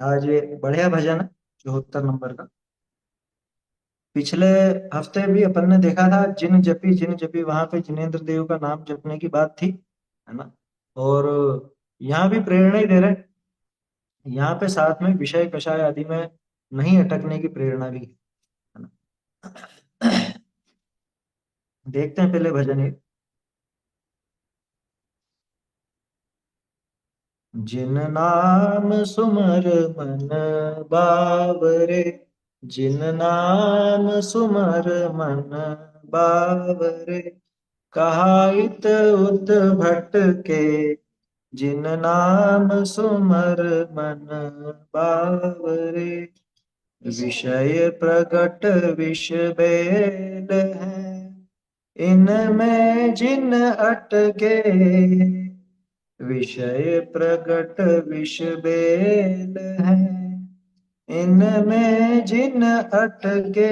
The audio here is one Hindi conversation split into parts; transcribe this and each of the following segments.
आज ये बढ़िया भजन है 74 नंबर का। पिछले हफ्ते भी अपन ने देखा था जिन जपी, वहां पे जिनेंद्र देव का नाम जपने की बात थी, है ना। और यहाँ भी प्रेरणा ही दे रहे हैं। यहाँ पे साथ में विषय कषाय आदि में नहीं अटकने की प्रेरणा भी है ना। देखते हैं पहले भजन ये। जिन नाम सुमर मन बावरे, जिन नाम सुमर मन बावरे, कहा इत उत भटके, जिन नाम सुमर मन बावरे। विषय प्रगट विष बेल है, इनमें जिन अटके, विषय प्रगट विष बेल है, इनमें जिन अटके,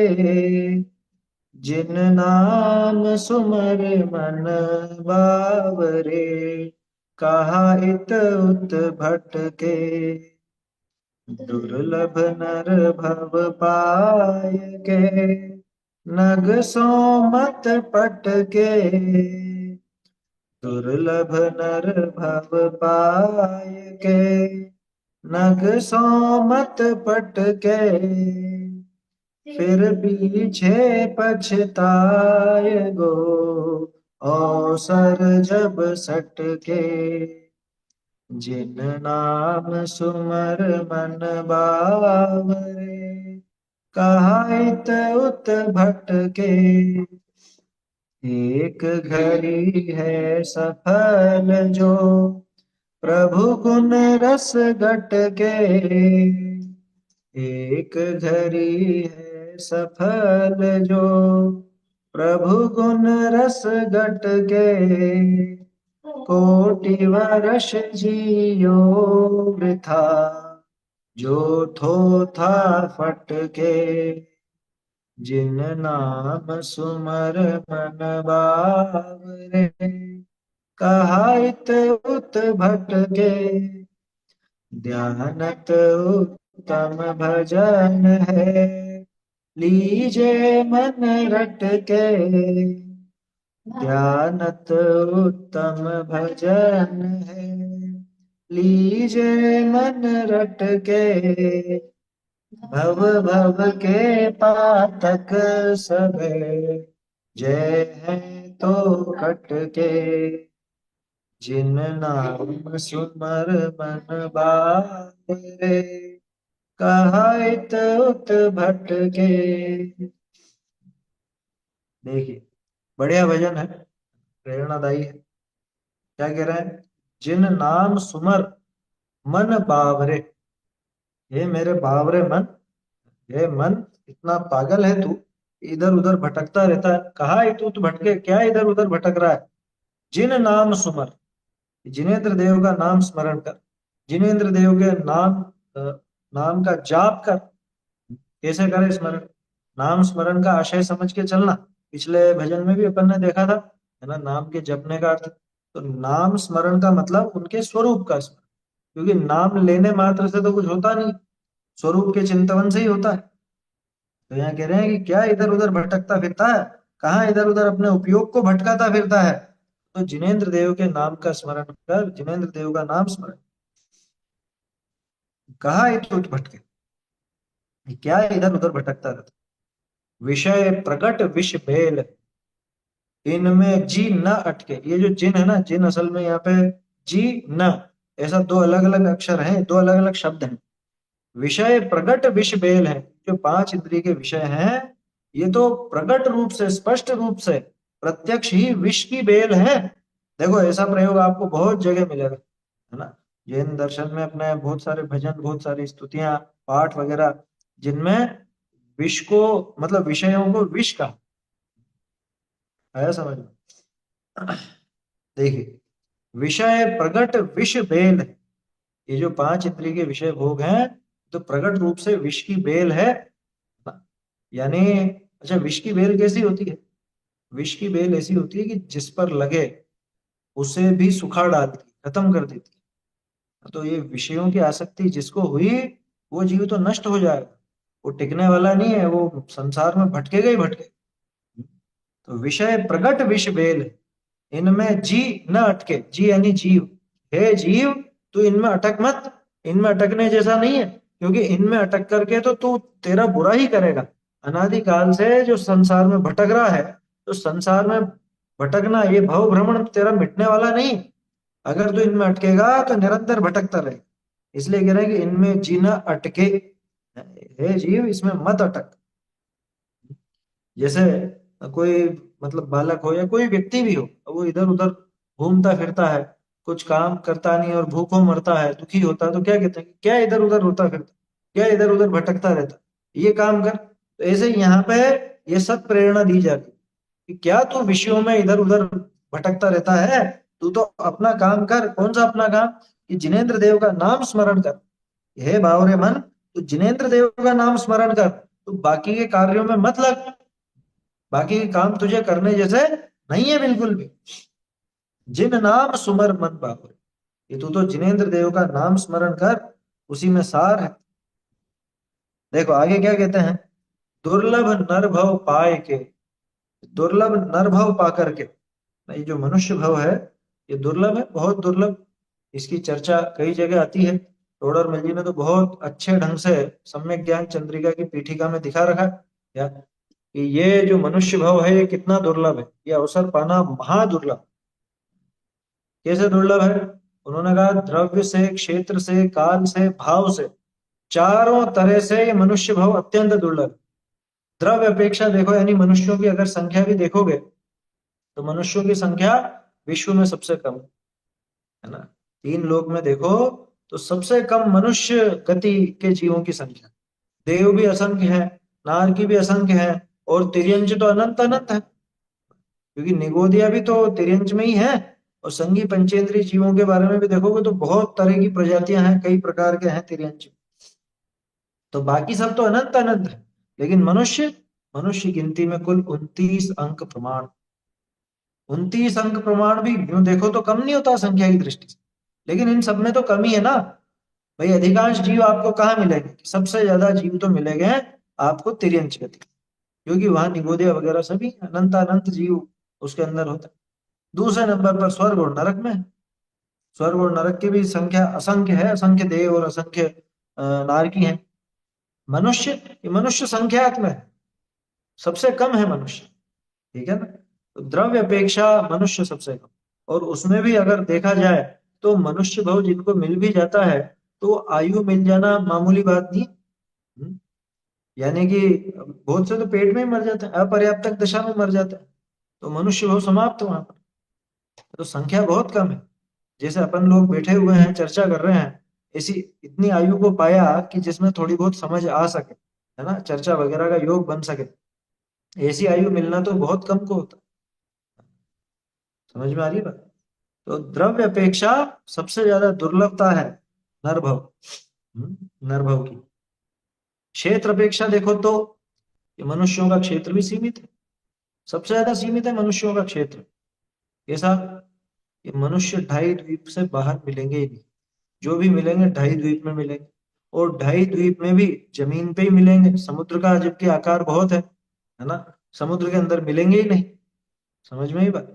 जिन नाम सुमर मन बावरे, कहा इत उत भटके। दुर्लभ नर भव पाय के, नग सो मत पटके। दुर्लभ नर भव पाय के, नग सो मत पटके। फिर पीछे पछताए गो, अवसर जब सटके। जिन नाम सुमर मन बावरे, कहा इत उत भटके। एक घड़ी है सफल जो, प्रभु गुण रस गट के। एक घड़ी है सफल जो, प्रभु गुण रस गट के। कोटि वर्ष जियो वृथा, जो थो था फटके। जिन नाम सुमर मन बावरे, कहा इत उत भटके। ध्यानत उत्तम भजन है, लीजे मन रट के। ध्यानत उत्तम भजन है, लीजे मन रट के। भव भव के पातक सबे, जय है तो कट के। जिन नाम सुमर मन बावरे, कहा इत उत भटके। देखिए, बढ़िया भजन है, प्रेरणादायी है। क्या कह रहे हैं? जिन नाम सुमर मन बावरे, ये मेरे बावरे मन, ये मन इतना पागल है तू, इधर उधर भटकता रहता है। कहा है तू भटके, क्या इधर उधर भटक रहा है? जिन नाम सुमर, जिनेंद्र देव का नाम स्मरण कर। जिनेंद्र देव के नाम नाम का जाप कर। कैसे करे स्मरण? नाम स्मरण का आशय समझ के चलना। पिछले भजन में भी अपन ने देखा था, है ना, नाम के जपने का अर्थ। तो नाम स्मरण का मतलब उनके स्वरूप का स्मरण, क्योंकि नाम लेने मात्र से तो कुछ होता नहीं, स्वरूप के चिंतवन से ही होता है। तो यहाँ कह रहे हैं कि क्या इधर उधर भटकता फिरता है, कहाँ इधर उधर अपने उपयोग को भटकाता फिरता है। तो जिनेंद्र देव के नाम का स्मरण कर, जिनेंद्र देव का नाम स्मरण। कहाँ ये टूट भटके, क्या इधर उधर भटकता रहता। विषय प्रकट विष बेल, इनमें जी न अटके। ये जो जिन है ना, जिन असल में यहाँ पे जी न, ऐसा दो अलग अलग अक्षर हैं, दो अलग अलग शब्द हैं। विषय प्रगट विष बेल है, जो पांच इंद्रिय के विषय हैं, ये तो प्रगट रूप से, स्पष्ट रूप से, प्रत्यक्ष ही विष की बेल है। देखो, ऐसा प्रयोग आपको बहुत जगह मिलेगा, है ना। जैन दर्शन में अपने बहुत सारे भजन, बहुत सारी स्तुतियां, पाठ वगैरह, जिनमें विष को, मतलब विषयों को विष का आया समझ में। देखिए, विषय प्रगट विष बेल है। ये जो पांच इंद्रिय के विषय भोग हैं, तो प्रगट रूप से विष की बेल है। यानी, अच्छा, विष की बेल कैसी होती है? विष की बेल ऐसी होती है कि जिस पर लगे उसे भी सुखा डालती, खत्म कर देती। तो ये विषयों की आसक्ति जिसको हुई, वो जीव तो नष्ट हो जाएगा, वो टिकने वाला नहीं है, वो संसार में भटकेगा ही भटके। तो विषय प्रकट विष बेल, इनमें जी न अटके, जी यानी जीव। हे जीव, तू इनमें अटक मत, इनमें अटकने जैसा नहीं है, क्योंकि इनमें अटक करके तो तू तेरा बुरा ही करेगा। अनादिकाल से जो संसार में भटक रहा है, तो संसार में भटकना, ये भव भ्रमण तेरा मिटने वाला नहीं। अगर तू इनमें अटकेगा तो निरंतर भटकता रहेगा। इसलिए कह रहे हैं कि इनमें जीना अटके, हे जीव इसमें मत अटक। जैसे कोई मतलब बालक हो या कोई व्यक्ति भी हो, वो इधर उधर घूमता फिरता है, कुछ काम करता नहीं और भूखों मरता है, दुखी होता है, तो क्या कहते हैं, क्या इधर उधर होता फिरता, क्या इधर उधर भटकता रहता, ये काम कर। तो ऐसे ही यहाँ पे ये सब प्रेरणा दी जाती है कि क्या तू विषयों में इधर उधर भटकता रहता है, तू तो अपना काम कर। कौन सा अपना काम? कि जिनेन्द्र देव का नाम स्मरण कर। हे बावरे मन, तू जिनेन्द्र देव का नाम स्मरण कर, तू बाकी के कार्यों में मत लग, बाकी के काम तुझे करने जैसे नहीं है बिल्कुल भी। जिन नाम सुमर मन बाबुरे, ये तू तो जिनेन्द्र देव का नाम स्मरण कर, उसी में सार है। देखो आगे क्या कहते हैं, दुर्लभ नर भव पाए के, दुर्लभ नर भव पा करके, ये जो मनुष्य भव है ये दुर्लभ है, बहुत दुर्लभ। इसकी चर्चा कई जगह आती है। टोडर मल जी ने तो बहुत अच्छे ढंग से सम्यक ज्ञान चंद्रिका की पीठिका में दिखा रखा है क्या, कि ये जो मनुष्य भव है ये कितना दुर्लभ है, ये अवसर पाना महादुर्लभ। कैसे दुर्लभ है? उन्होंने कहा द्रव्य से, क्षेत्र से, काल से, भाव से, चारों तरह से ये मनुष्य भव अत्यंत दुर्लभ। द्रव्य अपेक्षा देखो, यानी मनुष्यों की अगर संख्या भी देखोगे, तो मनुष्यों की संख्या विश्व में सबसे कम है ना। तीन लोक में देखो तो सबसे कम मनुष्य गति के जीवों की संख्या। देव भी असंख्य है, नार की भी असंख्य है, और तिर्यंच तो अनंत अनंत है, क्योंकि निगोदिया भी तो तिर्यंच में ही है। और संगी पंचेंद्रीय जीवों के बारे में भी देखोगे तो बहुत तरह की प्रजातियां हैं, कई प्रकार के हैं तिर्यंच। तो बाकी सब तो अनंत अनंत है, लेकिन मनुष्य, मनुष्य गिनती में कुल 29 अंक प्रमाण। 29 अंक प्रमाण भी यूं देखो तो कम नहीं होता संख्या की दृष्टि से, लेकिन इन सब में तो कमी है ना। भाई अधिकांश जीव आपको कहाँ मिलेंगे? सबसे ज्यादा जीव तो मिलेंगे आपको तिर्यंच गति, क्योंकि वहां निगोदिया वगैरह सभी अनंत अनंत जीव उसके अंदर होता है। दूसरे नंबर पर स्वर्ग और नरक में है। स्वर्ग और नरक की भी संख्या असंख्य है, असंख्य देव और असंख्य नार की है। मनुष्य, ये मनुष्य संख्यात में है, सबसे कम है मनुष्य, ठीक है ना। तो द्रव्य अपेक्षा मनुष्य सबसे कम, और उसमें भी अगर देखा जाए तो मनुष्य भाव जिनको मिल भी जाता है, तो आयु मिल जाना मामूली बात नहीं। हम्म, यानी कि बहुत से तो पेट में ही मर जाते हैं, अपर्याप्तक दशा में मर जाते हैं, तो मनुष्य भाव समाप्त वहां पर। तो संख्या बहुत कम है। जैसे अपन लोग बैठे हुए हैं चर्चा कर रहे हैं, ऐसी इतनी आयु को पाया कि जिसमें थोड़ी बहुत समझ आ सके, है ना, चर्चा वगैरह का योग बन सके, ऐसी आयु मिलना तो बहुत कम को होता है। समझ में आ रही है बात? तो द्रव्य अपेक्षा सबसे ज्यादा दुर्लभता है नरभव, नरभव की। क्षेत्र अपेक्षा देखो तो ये मनुष्यों का क्षेत्र भी सीमित है, सबसे ज्यादा सीमित है मनुष्यों का क्षेत्र। ऐसा कि मनुष्य 2.5 द्वीप से बाहर मिलेंगे ही नहीं, जो भी मिलेंगे 2.5 द्वीप में मिलेंगे, और 2.5 द्वीप में भी जमीन पे ही मिलेंगे। समुद्र का जबकि आकार बहुत है ना, समुद्र के अंदर मिलेंगे ही नहीं। समझ में ही बात?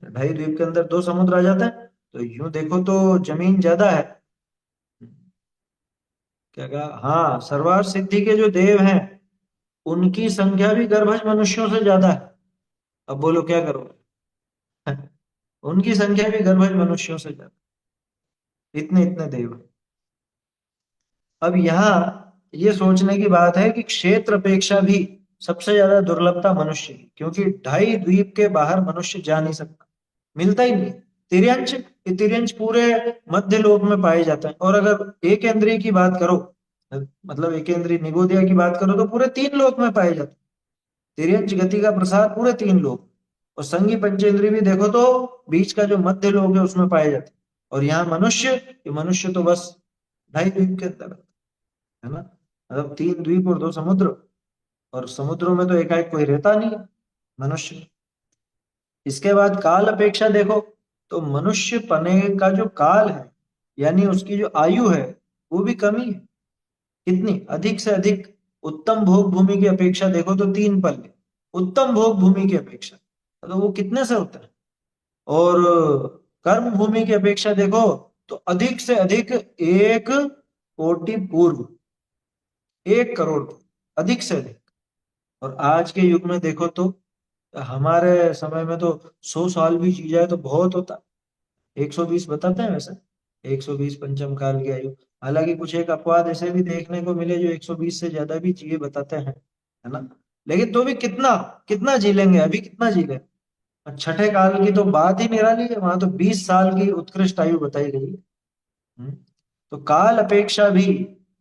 2.5 द्वीप के अंदर 2 समुद्र आ जाता है, तो यूं देखो तो जमीन ज्यादा है। क्या कहा? हाँ, सर्वार सिद्धि के जो देव हैं उनकी संख्या भी गर्भज मनुष्यों से ज्यादा है। अब बोलो क्या करो? उनकी संख्या भी गर्भज मनुष्यों से ज्यादा, इतने इतने देव हैं। अब यहाँ ये सोचने की बात है कि क्षेत्र अपेक्षा भी सबसे ज्यादा दुर्लभता मनुष्य की, क्योंकि 2.5 द्वीप के बाहर मनुष्य जा नहीं सकता, मिलता ही नहीं। तिर्यंच, ये तिर्यंच पूरे मध्य लोक में पाए जाते हैं, और अगर एक इंद्रिय की बात करो, मतलब एक इंद्रिय निगोदिया की बात करो, तो पूरे 3 लोक में पाए जाते हैं। तिर्यंच गति का प्रसार पूरे 3 लोक, और संगी पंचेंद्रिय भी देखो तो बीच का जो मध्य लोक है उसमें पाए जाते हैं। और यहाँ मनुष्य, ये मनुष्य तो बस 2.5 द्वीप के अंदर है ना, मतलब 3 द्वीप और 2 समुद्र, और समुद्रों में तो एकाएक कोई रहता नहीं है, मनुष्य। इसके बाद काल अपेक्षा देखो तो मनुष्य पने का जो काल है, यानी उसकी जो आयु है, वो भी कम ही है। कितनी अधिक से अधिक। उत्तम भोग भूमि की अपेक्षा देखो तो 3 पल्ले, उत्तम भोग भूमि की अपेक्षा, तो वो कितने से होता है। और कर्म भूमि की अपेक्षा देखो तो अधिक से अधिक 1 कोटि पूर्व, 1 करोड़ पूर्व, अधिक से अधिक। और आज के युग में देखो तो हमारे समय में तो 100 साल भी जी जाए तो बहुत होता। 120 बताते हैं वैसे, 120 पंचम काल की आयु। हालांकि कुछ एक अपवाद ऐसे भी देखने को मिले जो 120 से ज्यादा भी जिए बताते हैं, है ना। लेकिन तो भी कितना, कितना जी लेंगे, अभी कितना जी लेंगे। और छठे काल की तो बात ही निराली है, वहां तो 20 साल की उत्कृष्ट आयु बताई गई है। हम्म। तो काल अपेक्षा भी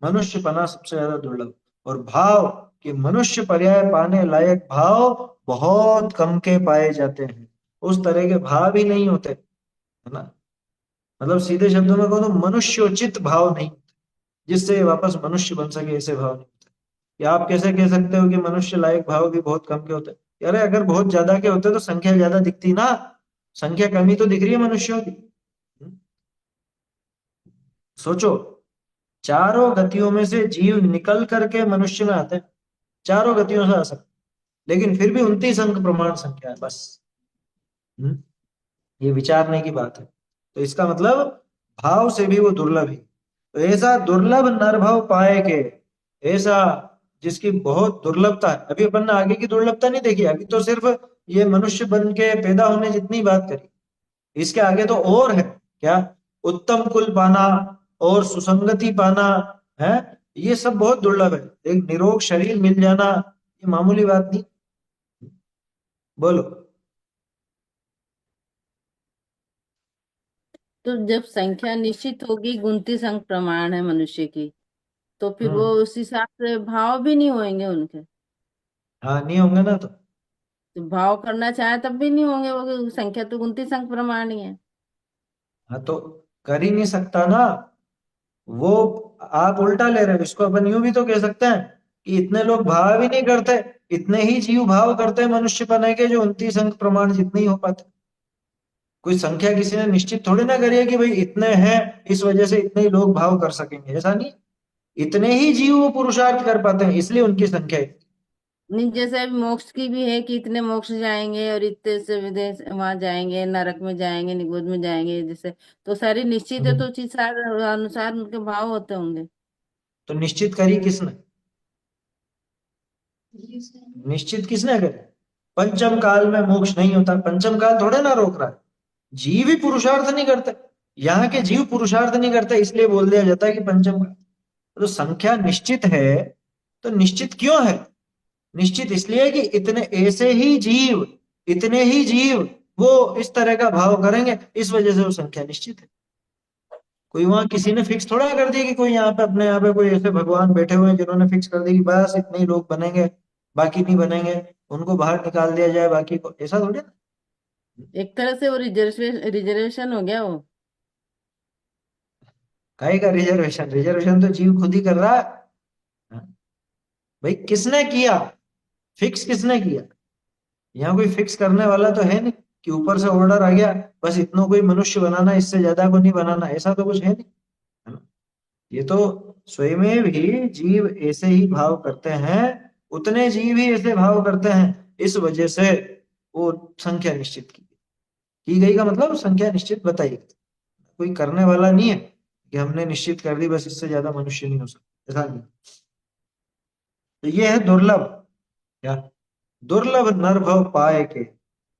मनुष्य पना सबसे ज्यादा दुर्लभ। और भाव कि मनुष्य पर्याय पाने लायक भाव बहुत कम के पाए जाते हैं। उस तरह के भाव ही नहीं होते, है ना। मतलब सीधे शब्दों में कहूँ तो मनुष्योचित भाव नहीं, जिससे ये वापस मनुष्य बन सके, ऐसे भाव नहीं होते। या आप कैसे कह सकते हो कि मनुष्य लायक भाव भी बहुत कम के होते हैं। यार अगर बहुत ज्यादा के होते तो संख्या ज्यादा दिखती ना, संख्या कमी तो दिख रही है मनुष्यों की। सोचो, चारों गतियों में से जीव निकल करके मनुष्य में आते हैं, चारों गतियों से आ सकते, लेकिन फिर भी 29 अंक प्रमाण संख्या है बस। हम्म, ये विचारने की बात है। तो इसका मतलब भाव से भी वो दुर्लभ है। तो ऐसा दुर्लभ नरभव पाए के, ऐसा जिसकी बहुत दुर्लभता है। अभी अपन ने आगे की दुर्लभता नहीं देखी, अभी तो सिर्फ ये मनुष्य बन के पैदा होने जितनी बात करी। इसके आगे तो और है क्या, उत्तम कुल पाना और सुसंगति पाना है, ये सब बहुत दुर्लभ है। एक निरोग शरीर मिल जाना ये मामूली बात नहीं। बोलो। तो जब संख्या निश्चित होगी, 29 अंक प्रमाण है मनुष्य की, तो फिर वो हम्म। उस हिसाब से भाव भी नहीं होंगे उनके। हाँ नहीं होंगे ना तो। तो भाव करना चाहे तब भी नहीं होंगे, वो संख्या तो 29 अंक प्रमाण ही है। हाँ तो कर ही नहीं सकता ना वो। आप उल्टा ले रहे हो इसको, अपन यूं भी तो कह सकते हैं कि इतने लोग भाव ही नहीं करते, इतने ही जीव भाव करते हैं मनुष्य बने के जो 29 अंक प्रमाण जितने ही हो पाते। कोई संख्या किसी ने निश्चित थोड़ी ना करी है कि भाई इतने हैं इस वजह से इतने ही लोग भाव कर सकेंगे, ऐसा नहीं। इतने ही जीव वो पुरुषार्थ कर पाते हैं इसलिए उनकी संख्या है। नहीं, जैसे अभी मोक्ष की भी है कि इतने मोक्ष जाएंगे और इतने से विदेश वहां जाएंगे, नरक में जाएंगे, निगोद में जाएंगे, जैसे तो सारी निश्चित है, हम्म। तो उसी अनुसार उनके भाव होते होंगे। तो निश्चित करी किसने, निश्चित किसने करी। पंचम काल में मोक्ष नहीं होता, पंचम काल थोड़े ना रोक रहा है। जीव ही पुरुषार्थ नहीं करते, यहाँ के जीव पुरुषार्थ नहीं करते इसलिए बोल दिया जाता है कि पंचम काल। तो संख्या निश्चित है, तो निश्चित क्यों है, निश्चित इसलिए कि इतने ऐसे ही जीव, इतने ही जीव वो इस तरह का भाव करेंगे, इस वजह से वो संख्या निश्चित है। कोई वहां किसी ने फिक्स थोड़ा कर दिया कि कोई यहाँ पे अपने यहाँ पे कोई ऐसे भगवान बैठे हुए हैं जिन्होंने फिक्स कर दिया कि बस इतने ही लोग बनेंगे, बाकी नहीं बनेंगे, उनको बाहर निकाल दिया जाए बाकी को, ऐसा थोड़ी ना। एक तरह से वो रिजर्वेशन रिजर्वेशन हो गया वो। काहे का रिजर्वेशन, रिजर्वेशन तो जीव खुद ही कर रहा है। हाँ, भाई किसने किया, फिक्स किसने किया। यहाँ कोई फिक्स करने वाला तो है नहीं कि ऊपर से ऑर्डर आ गया बस इतनों को ही मनुष्य बनाना, इससे ज्यादा को नहीं बनाना, ऐसा तो कुछ है नहीं, है ना। ये तो स्वयं भी जीव ऐसे ही भाव करते हैं, उतने जीव ही ऐसे भाव करते हैं, इस वजह से वो संख्या निश्चित की गई का मतलब संख्या निश्चित बताई गई। कोई करने वाला नहीं है कि हमने निश्चित कर दी बस इससे ज्यादा मनुष्य नहीं हो सकता, ऐसा नहीं। तो ये है दुर्लभ, क्या, दुर्लभ नरभव पाए के,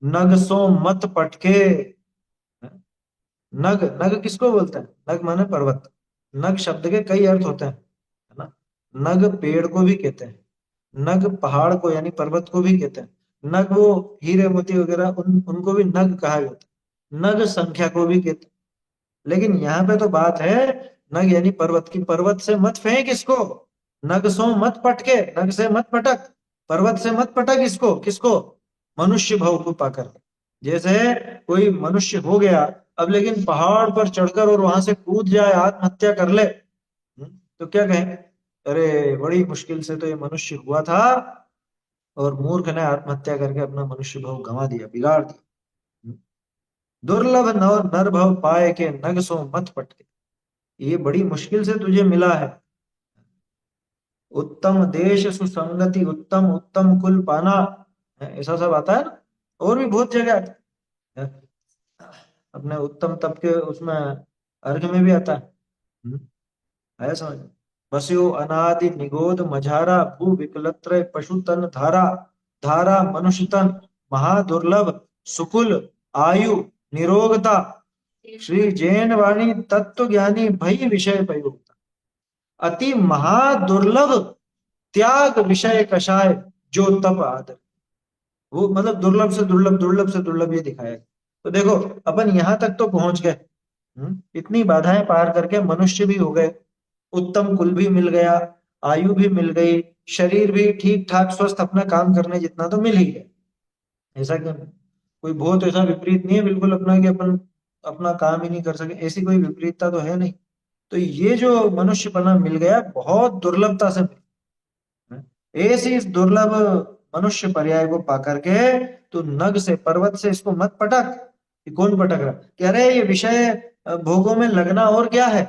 नग सो मत पटके। नग, नग किसको बोलते हैं, नग माने पर्वत। नग शब्द के कई अर्थ होते हैं, है ना। नग पेड़ को भी कहते हैं, नग पहाड़ को यानी पर्वत को भी कहते हैं, नग वो हीरे मोती वगैरह उनको भी नग कहा जाता है, नग संख्या को भी कहते हैं। लेकिन यहाँ पे तो बात है नग यानी पर्वत की, पर्वत से मत फेंक इसको, नग सो मत पटके, नग से मत पटक, पर्वत से मत पटक इसको, किसको, मनुष्य भाव को पाकर। जैसे कोई मनुष्य हो गया अब लेकिन पहाड़ पर चढ़कर और वहां से कूद जाए आत्महत्या कर ले, तो क्या कहेंगे, अरे बड़ी मुश्किल से तो ये मनुष्य हुआ था और मूर्ख ने आत्महत्या करके अपना मनुष्य भाव गंवा दिया, बिगाड़ दिया। दुर्लभ नर नर भव पाए के, नग सो मत पटके, ये बड़ी मुश्किल से तुझे मिला है, उत्तम देश सुसंगति, उत्तम उत्तम कुल पाना, ऐसा सब आता है ना। और भी बहुत जगह आता है। अपने उत्तम तप के उसमें अर्घ में भी आता है। हम्म, आया समझ में? बस्यो अनादि निगोद मझारा, भू विकलत्र पशु तन धारा, धारा मनुष्य तन महादुर्लभ, सुकुल आयु निरोगता, श्री जैन वाणी तत्व ज्ञानी भई विषय पयो, अति महादुर्लभ त्याग विषय कषाय, जो तप आदर। वो मतलब दुर्लभ से दुर्लभ, दुर्लभ से दुर्लभ ये दिखाया। तो देखो, अपन यहां तक तो पहुंच गए। इतनी बाधाएं पार करके मनुष्य भी हो गए, उत्तम कुल भी मिल गया, आयु भी मिल गई, शरीर भी ठीक ठाक स्वस्थ अपना काम करने जितना तो मिल ही गया। ऐसा क्यों? कोई बहुत ऐसा विपरीत नहीं है बिल्कुल अपना कि अपन अपना काम ही नहीं कर सके, ऐसी कोई विपरीतता तो है नहीं। तो ये जो मनुष्यपना मिल गया बहुत दुर्लभता से मिला। ऐसी इस दुर्लभ मनुष्य पर्याय को पा करके तो नग से पर्वत से इसको मत पटक। कि कौन पटक रहा कि अरे ये विषय भोगों में लगना और क्या है।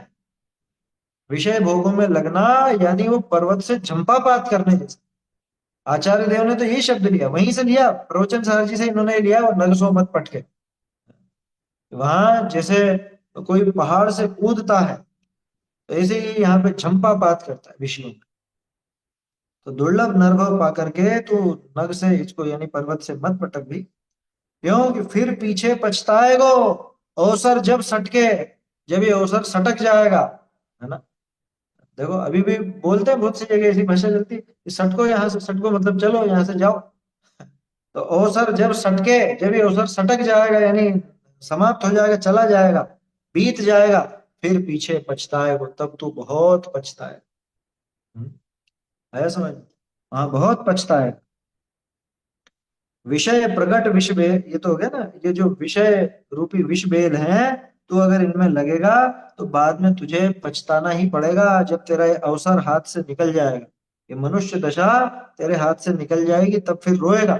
विषय भोगों में लगना यानी वो पर्वत से झंपापात करने जैसा। आचार्य देव ने तो यही शब्द लिया, वहीं से लिया, प्रवचन सारथी से इन्होंने लिया, और नग सो मत पटके। वहां जैसे कोई पहाड़ से कूदता है, तो ऐसे ही यहाँ पे झंपापात करता है विषयों में। तो दुर्लभ नरभव पा करके तो नग से इसको यानी पर्वत से मत पटक भी, क्योंकि फिर पीछे पछताएगो, अवसर जब सटके, जब ये अवसर सटक जाएगा, है ना। देखो अभी भी बोलते हैं बहुत सी जगह ऐसी भाषा चलती है कि सटको यहाँ से, सटको मतलब चलो यहाँ से जाओ। तो अवसर जब सटके, जब ये अवसर सटक जाएगा यानी समाप्त हो जाएगा, चला जाएगा, बीत जाएगा, फिर पीछे पछताएगो, तब तो बहुत पछताए। आया समझ? हाँ बहुत पछताए। विषय प्रगट विष बेल, ये तो हो गया ना, ये जो विषय रूपी विष बेल है, तो अगर इनमें लगेगा तो बाद में तुझे पछताना ही पड़ेगा जब तेरा ये अवसर हाथ से निकल जाएगा। ये मनुष्य दशा तेरे हाथ से निकल जाएगी, तब फिर रोएगा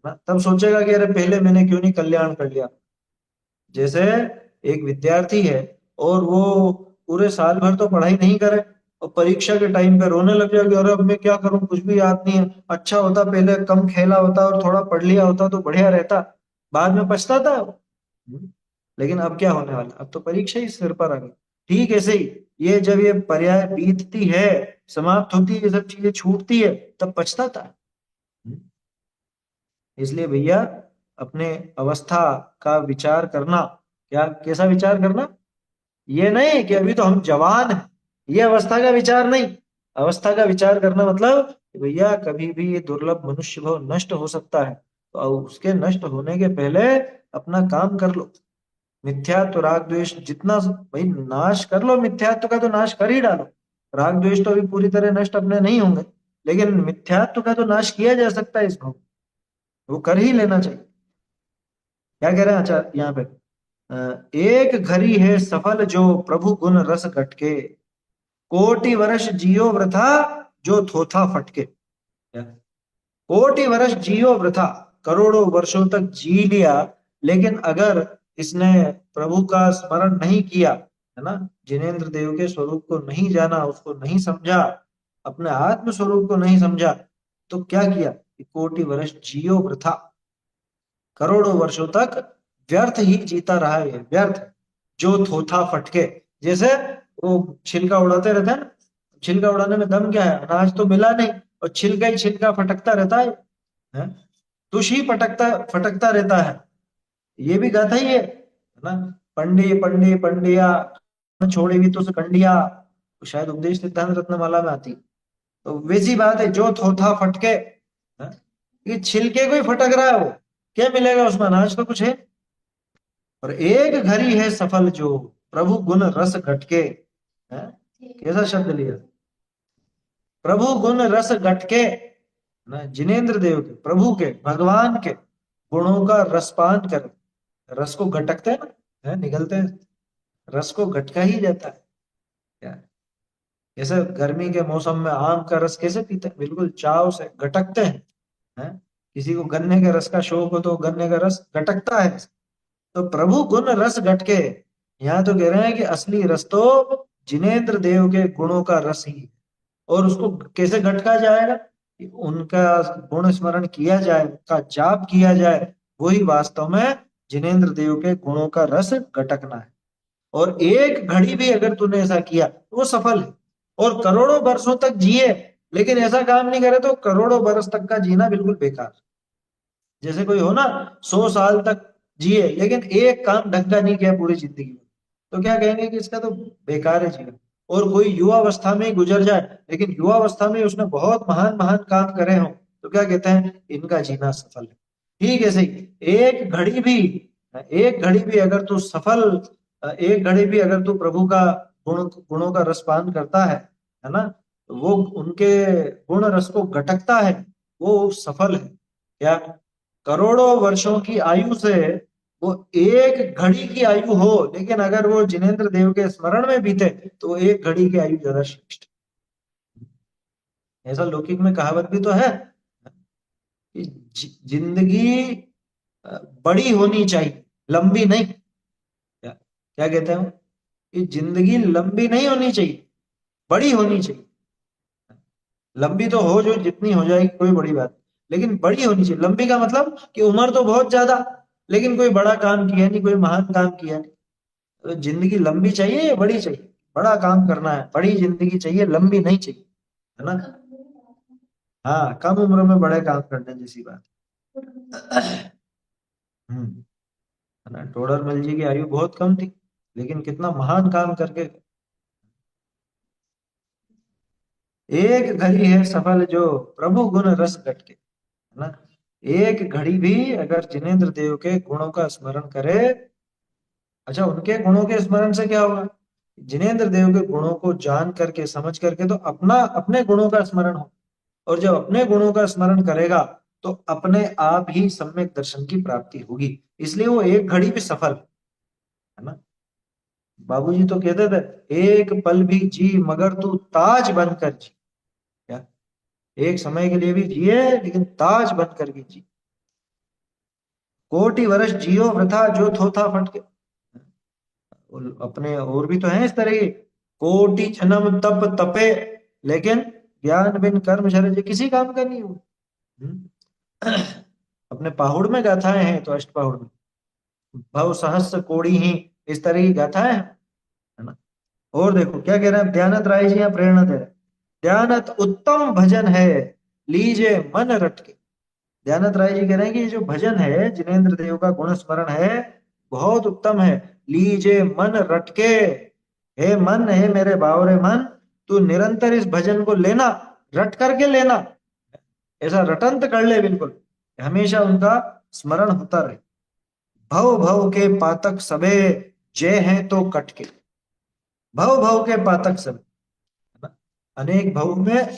ना, तब सोचेगा कि अरे पहले मैंने क्यों नहीं कल्याण कर लिया। जैसे एक विद्यार्थी है और वो पूरे साल भर तो पढ़ाई नहीं करे, और परीक्षा के टाइम पे रोने लग जाएगी, अरे अब मैं क्या करूं, कुछ भी याद नहीं है, अच्छा होता पहले कम खेला होता और थोड़ा पढ़ लिया होता तो बढ़िया रहता। बाद में पछताता है वो। लेकिन अब क्या होने वाला, अब तो परीक्षा ही सिर पर आ गई। ठीक ऐसे ही ये जब ये पर्याय बीतती है, समाप्त होती है, ये सब चीजें छूटती है, तब पछताता है। इसलिए भैया अपने अवस्था का विचार करना। क्या कैसा विचार करना? ये नहीं कि अभी तो हम जवान हैं, ये अवस्था का विचार नहीं। अवस्था का विचार करना मतलब कि भैया कभी भी ये दुर्लभ मनुष्य भाव नष्ट हो सकता है, तो उसके नष्ट होने के पहले अपना काम कर लो। मिथ्यात्व राग द्वेष जितना भाई नाश कर लो, मिथ्यात्व का तो नाश कर ही डालो। राग द्वेष तो अभी पूरी तरह नष्ट अपने नहीं होंगे, लेकिन मिथ्यात्व का तो नाश किया जा सकता है इस भाव, वो कर ही लेना चाहिए। क्या कह रहे हैं आचार्य यहाँ पे? एक घड़ी है सफल जो प्रभु गुण रस गटके, कोटि वर्ष जियो वृथा जो थोथा फटके। क्या? कोटि वर्ष जियो वृथा, करोड़ों वर्षों तक जी लिया, लेकिन अगर इसने प्रभु का स्मरण नहीं किया, है ना, जिनेन्द्र देव के स्वरूप को नहीं जाना, उसको नहीं समझा, अपने आत्म स्वरूप को नहीं समझा, तो क्या किया कि कोटि वर्ष जियो वृथा, करोड़ों वर्षों तक व्यर्थ ही जीता रहा है, व्यर्थ जो थोथा फटके। जैसे वो छिलका उड़ाते रहते हैं ना, छिलका उड़ाने में दम क्या है, अनाज तो मिला नहीं, और छिलका ही छिलका फटकता रहता है? तुष ही फटकता फटकता रहता है। ये भी गाथा ही है ना। पंडी पंडी पंडिया छोड़ेगी तो कंडिया, तो शायद उपदेश सिद्धांत रत्नमाला में आती। तो वैसी बात है, जो थोथा फटके, है? ये छिलके को ही फटक रहा है वो, क्या मिलेगा उसमें, अनाज तो कुछ है। और एक घड़ी है सफल जो प्रभु गुण रस घटके, है? कैसा शब्द लिया, प्रभु गुण रस घटके ना, जिनेन्द्र देव के, प्रभु के, भगवान के गुणों का रसपान कर। रस को घटकते हैं ना, है निगलते हैं, रस को घटका ही जाता है। क्या? जैसे गर्मी के मौसम में आम का रस कैसे पीते हैं, बिल्कुल चाव से घटकते हैं? किसी को गन्ने के रस का शौक हो तो गन्ने का रस घटकता है। तो प्रभु गुण रस घटके, यहाँ तो कह रहे हैं कि असली रस तो जिनेन्द्र देव के गुणों का रस ही है। और उसको कैसे घटका जाएगा? कि उनका गुण स्मरण किया जाए, उनका जाप किया जाए, वही वास्तव में जिनेंद्र देव के गुणों का रस घटकना है। और एक घड़ी भी अगर तूने ऐसा किया तो वो सफल है। और करोड़ों वर्षों तक जिए लेकिन ऐसा काम नहीं करे तो करोड़ों वर्ष तक का जीना बिल्कुल बेकार। जैसे कोई हो ना, 100 साल तक जिए लेकिन एक काम ढंग का नहीं किया पूरी जिंदगी में, तो क्या कहेंगे कि इसका तो बेकार है जीवन। और कोई युवा अवस्था में ही गुजर जाए लेकिन युवा अवस्था में उसने बहुत महान महान काम करे हो, तो क्या कहते हैं? इनका जीना सफल है। ठीक है, सही। एक घड़ी भी अगर तू सफल, एक घड़ी भी अगर तू प्रभु का गुणों का रसपान करता है ना, तो वो उनके गुण रस को घटकता है, वो सफल है। क्या? करोड़ों वर्षों की आयु से वो एक घड़ी की आयु हो, लेकिन अगर वो जिनेंद्र देव के स्मरण में बीते तो एक घड़ी की आयु ज्यादा श्रेष्ठ। ऐसा लौकिक में कहावत भी तो है कि जिंदगी बड़ी होनी चाहिए, लंबी नहीं। क्या क्या कहते हैं वो? कि जिंदगी लंबी नहीं होनी चाहिए, बड़ी होनी चाहिए। लंबी तो हो जो जितनी हो जाएगी कोई बड़ी बात नहीं, लेकिन बड़ी होनी चाहिए। लंबी का मतलब कि उम्र तो बहुत ज्यादा, लेकिन कोई बड़ा काम किया नहीं, कोई महान काम किया नहीं। तो जिंदगी लंबी चाहिए या बड़ी चाहिए? बड़ा काम करना है, बड़ी जिंदगी चाहिए, लंबी नहीं चाहिए, है ना? हाँ, कम उम्र में बड़े काम करने जैसी बात। हम्म। है ना? टोडरमल जी की आयु बहुत कम थी लेकिन कितना महान काम करके। एक घड़ी है सफल जो प्रभु गुण रस गटके, है ना? एक घड़ी भी अगर जिनेंद्र देव के गुणों का स्मरण करे। अच्छा, उनके गुणों के स्मरण से क्या होगा? जिनेंद्र देव के गुणों को जान करके समझ करके तो अपना अपने गुणों का स्मरण हो। और जब अपने गुणों का स्मरण करेगा तो अपने आप ही सम्यक दर्शन की प्राप्ति होगी। इसलिए वो एक घड़ी भी सफल है ना। बाबूजी तो कहते थे, एक पल भी जी मगर तू ताज बनकर जी। क्या? एक समय के लिए भी जिए लेकिन ताज बनकर के जी। कोटि वर्ष जियो वृथा जो थोथा फटके। और अपने और भी तो हैं इस तरह के। कोटि जन्म तप तपे लेकिन ज्ञान बिन कर्म शरज किसी काम का नहीं हुआ। अपने पाहुड़ में गाथाएं हैं तो अष्ट पहुड़ में भव सहस्र कोटि ही, इस तरह की गाथाएं हैं, है ना? और देखो क्या कह रहे हैं दयानंद राय जी, यहाँ प्रेरणा दे रहे हैं। दयानंद उत्तम भजन है, लीजे मन रटके। दयानंद राय जी कह रहे हैं कि ये जो भजन है जिनेंद्र देव का गुण स्मरण है, बहुत उत्तम है। लीजे मन रटके, हे मन, हे मेरे बावरे मन, तू निरंतर इस भजन को लेना, रट करके लेना। ऐसा रटंत कर ले बिल्कुल, हमेशा उनका स्मरण होता रहे। भव भव के पातक सबे, जय हैं तो कटके। भव भव के पातक सबे, है ना? अनेक भव में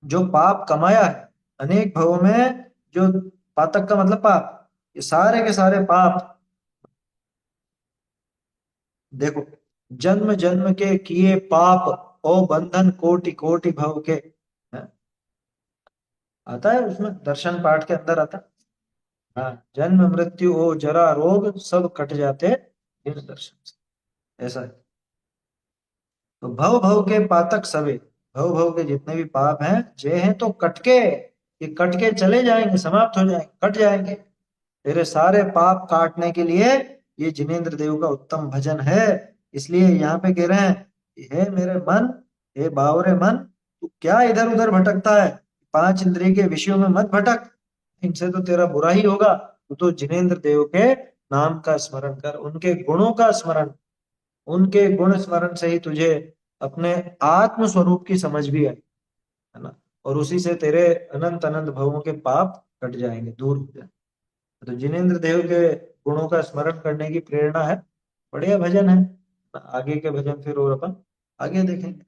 जो पाप कमाया है, अनेक भव में जो, पातक का मतलब पाप, ये सारे के सारे पाप, देखो, जन्म जन्म के किए पाप, ओ बंधन कोटि कोटि भव के, है? आता है उसमें दर्शन पाठ के अंदर आता है। हाँ, जन्म मृत्यु ओ जरा रोग सब कट जाते बिन दर्शन से। ऐसा है। तो भव भव के पातक सबे, भव भव के जितने भी पाप हैं, जे हैं तो कटके, ये कटके चले जाएंगे, समाप्त हो जाएंगे, कट जाएंगे। तेरे सारे पाप काटने के लिए ये जिनेंद्र देव का उत्तम भजन है। इसलिए यहाँ पे कह रहे हैं, हे मेरे मन, हे बावरे मन, तू क्या इधर उधर भटकता है? पांच इंद्रिय के विषयों में मत भटक, इनसे तो तेरा बुरा ही होगा। तू तो जिनेंद्र देव के नाम का स्मरण कर, उनके गुणों का स्मरण, उनके गुण स्मरण से ही तुझे अपने आत्म स्वरूप की समझ भी आई, है ना? और उसी से तेरे अनंत अनंत भवों के पाप कट जाएंगे, दूर हो जाएंगे। तो जिनेंद्र देव के गुणों का स्मरण करने की प्रेरणा है। बढ़िया भजन है। आगे के भजन फिर और अपन आगे देखेंगे।